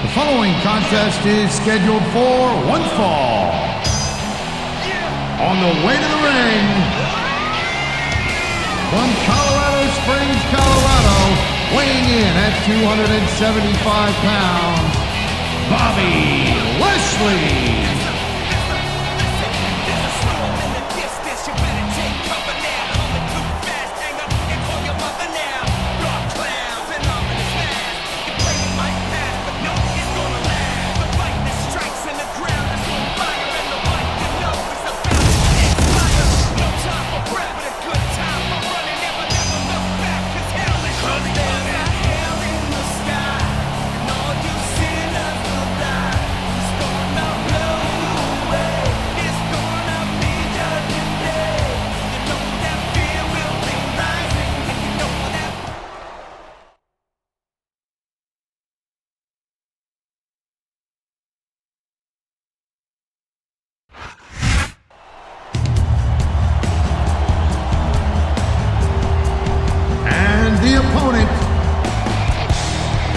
The following contest is scheduled for one fall. On the way to the ring, from Colorado Springs, Colorado, weighing in at 275 pounds, Bobby Lashley.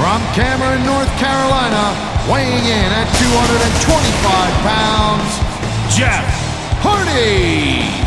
From Cameron, North Carolina, weighing in at 225 pounds, Jeff Hardy.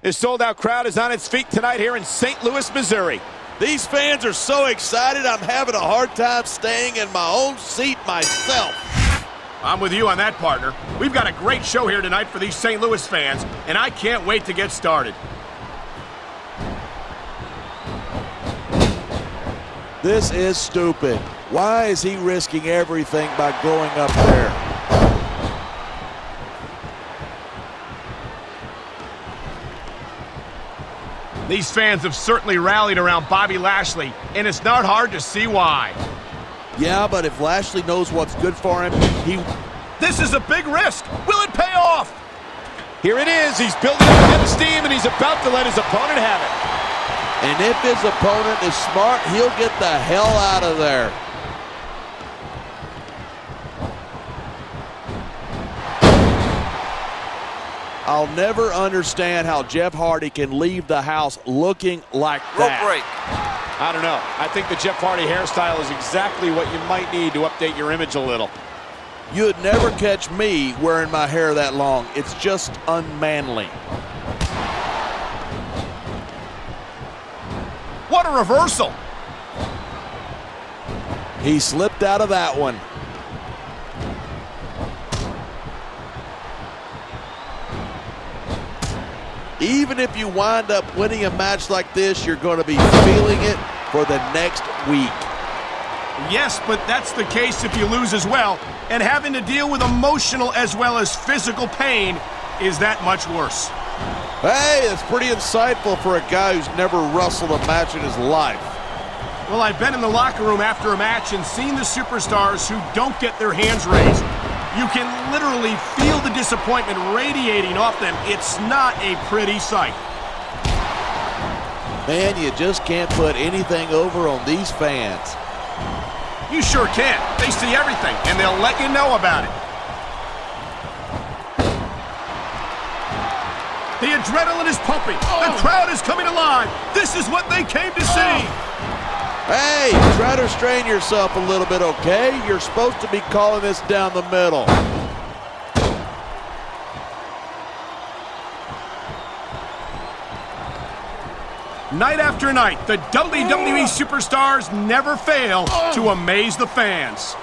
His sold-out crowd is on its feet tonight here in St. Louis, Missouri. These fans are so excited, I'm having a hard time staying in my own seat myself. I'm with you on that, partner. We've got a great show here tonight for these St. Louis fans, and I can't wait to get started. This is stupid. Why is he risking everything by going up there? These fans have certainly rallied around Bobby Lashley, and it's not hard to see why. Yeah, but if Lashley knows what's good for him, This is a big risk. Will it pay off? Here it is. He's building up a bit of steam, and he's about to let his opponent have it. And if his opponent is smart, he'll get the hell out of there. I'll never understand how Jeff Hardy can leave the house looking like that. Rope break. I don't know. I think the Jeff Hardy hairstyle is exactly what you might need to update your image a little. You'd never catch me wearing my hair that long. It's just unmanly. What a reversal. He slipped out of that one. Even if you wind up winning a match like this, you're going to be feeling it for the next week. Yes, but that's the case if you lose as well. And having to deal with emotional as well as physical pain is that much worse. Hey, that's pretty insightful for a guy who's never wrestled a match in his life. Well, I've been in the locker room after a match and seen the superstars who don't get their hands raised. You can literally feel the disappointment radiating off them. It's not a pretty sight. Man, you just can't put anything over on these fans. You sure can. They see everything, and they'll let you know about it. The adrenaline is pumping. The crowd is coming alive. This is what they came to see. Hey, try to restrain yourself a little bit, okay? You're supposed to be calling this down the middle. Night after night, the WWE superstars never fail to amaze the fans.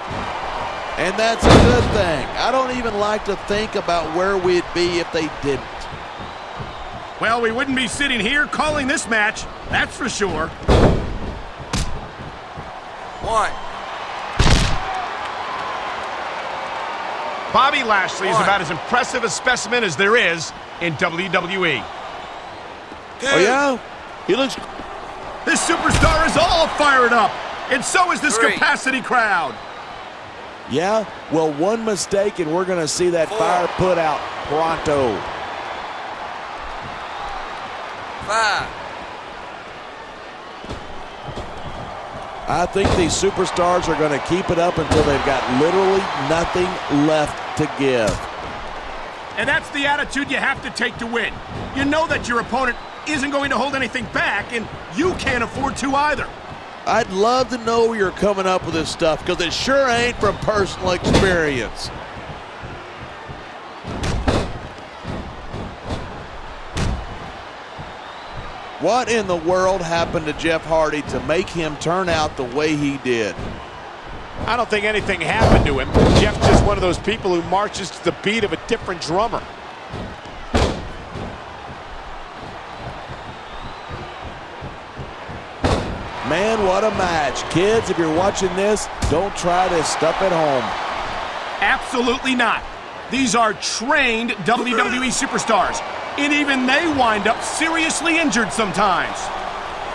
And that's a good thing. I don't even like to think about where we'd be if they didn't. Well, we wouldn't be sitting here calling this match, that's for sure. One. Bobby Lashley is about as impressive a specimen as there is in WWE. Oh, yeah? He looks... This superstar is all fired up, and so is this 3. capacity crowd. Yeah? Well, one mistake, and we're going to see that 4. fire put out pronto. 5. I think these superstars are going to keep it up until they've got literally nothing left to give. And that's the attitude you have to take to win. You know that your opponent isn't going to hold anything back, and you can't afford to either. I'd love to know where you're coming up with this stuff, because it sure ain't from personal experience. What in the world happened to Jeff Hardy to make him turn out the way he did? I don't think anything happened to him. Jeff's just one of those people who marches to the beat of a different drummer. Man, what a match. Kids, if you're watching this, don't try this stuff at home. Absolutely not. These are trained WWE superstars, and even they wind up seriously injured sometimes.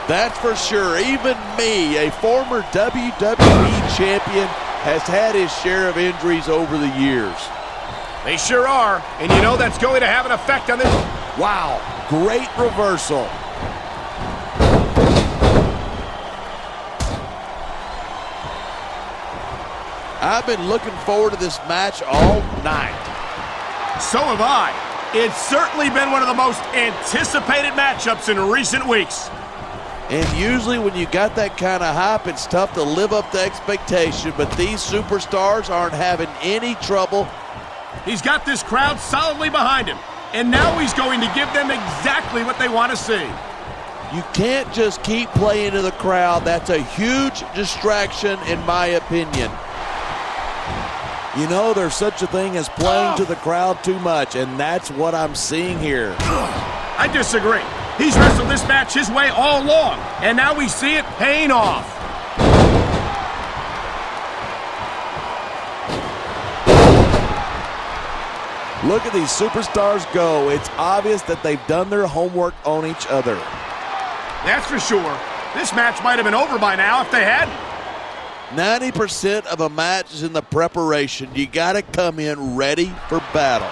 That's for sure. Even me, a former WWE champion, has had his share of injuries over the years. They sure are, and you know that's going to have an effect on this. Wow, great reversal. I've been looking forward to this match all night. So have I. It's certainly been one of the most anticipated matchups in recent weeks. And usually when you got that kind of hype, it's tough to live up to expectation, but these superstars aren't having any trouble. He's got this crowd solidly behind him, and now he's going to give them exactly what they want to see. You can't just keep playing to the crowd. That's a huge distraction, in my opinion. You know, there's such a thing as playing to the crowd too much, and that's what I'm seeing here. I disagree. He's wrestled this match his way all along, and now we see it paying off. Look at these superstars go. It's obvious that they've done their homework on each other. That's for sure. This match might have been over by now if they hadn't. 90% of a match is in the preparation. You got to come in ready for battle.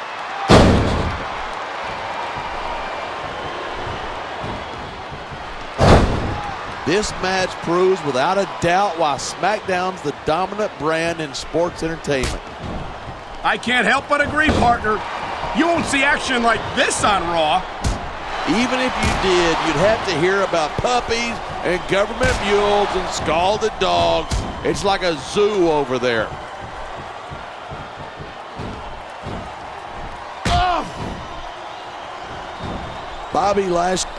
This match proves without a doubt why SmackDown's the dominant brand in sports entertainment. I can't help but agree, partner. You won't see action like this on Raw. Even if you did, you'd have to hear about puppies and government mules and scalded dogs. It's like a zoo over there. Bobby Lashley.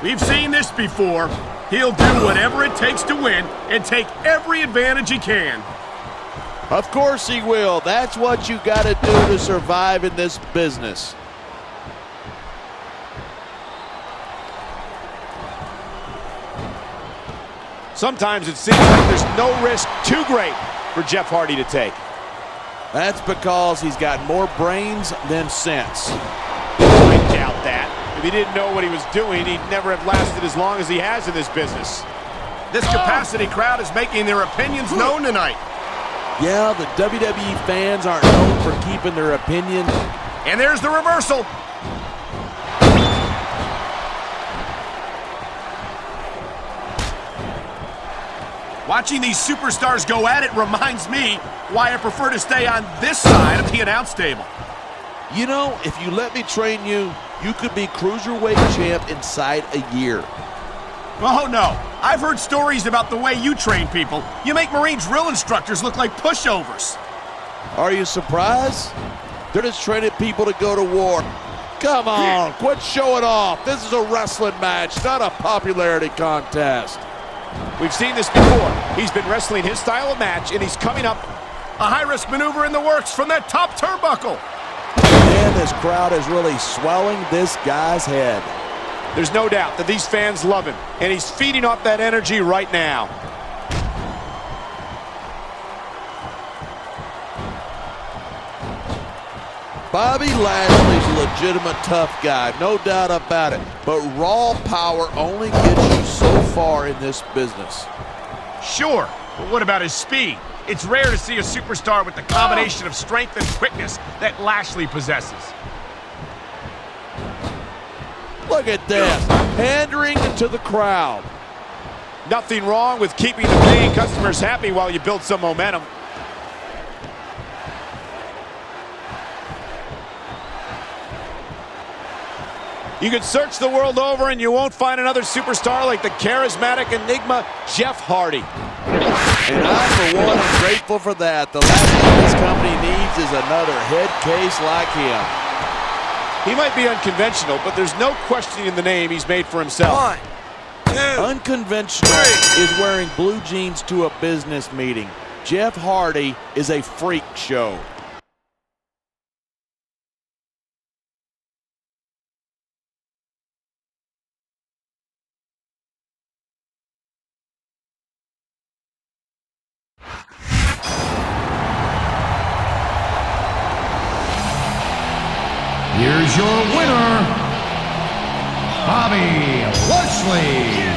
We've seen this before. He'll do whatever it takes to win and take every advantage he can. Of course he will. That's what you got to do to survive in this business. Sometimes it seems like there's no risk too great for Jeff Hardy to take. That's because he's got more brains than sense. I doubt that. If he didn't know what he was doing, he'd never have lasted as long as he has in this business. This capacity crowd is making their opinions known tonight. Yeah, the WWE fans aren't known for keeping their opinion. And there's the reversal. Watching these superstars go at it reminds me why I prefer to stay on this side of the announce table. You know, if you let me train you, you could be Cruiserweight champ inside a year. Oh, no. I've heard stories about the way you train people. You make Marine drill instructors look like pushovers. Are you surprised? They're just training people to go to war. Come on, quit showing off. This is a wrestling match, not a popularity contest. We've seen this before. He's been wrestling his style of match, and he's coming up. A high-risk maneuver in the works from that top turnbuckle. Man, this crowd is really swelling this guy's head. There's no doubt that these fans love him, and he's feeding off that energy right now. Bobby Lashley's a legitimate tough guy, no doubt about it. But raw power only gets you so far in this business. Sure, but what about his speed? It's rare to see a superstar with the combination of strength and quickness that Lashley possesses. Look at this, pandering to the crowd. Nothing wrong with keeping the paying customers happy while you build some momentum. You can search the world over and you won't find another superstar like the charismatic enigma, Jeff Hardy. And I, for one, am grateful for that. The last thing this company needs is another head case like him. He might be unconventional, but there's no questioning the name he's made for himself. 1, 2, Unconventional is wearing blue jeans to a business meeting. Jeff Hardy is a freak show. Here's your winner, Bobby Lashley.